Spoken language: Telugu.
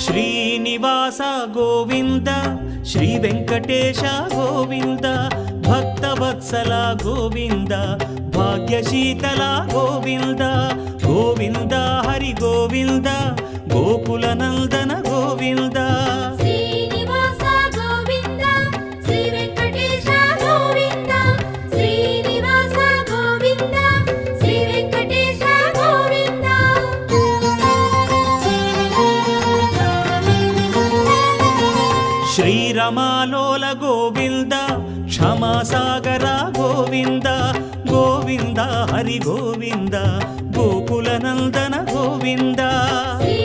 శ్రీనివాస గోవింద శ్రీ వెంకటేశ గోవింద భక్తవత్సల గోవింద భాగ్యశీతల గోవింద గోవింద హరి గోవింద గోకుల నందన గోవింద శ్రీనివాస గోవింద శ్రీ వెంకటేశ గోవింద శ్రీనివాస గోవింద శ్రీ వెంకటేశ గోవింద శ్రీరమాలోల గోవింద క్షమాసాగర గోవింద గోవింద హరి గోవింద గోకుల నందన గోవింద శ్రీ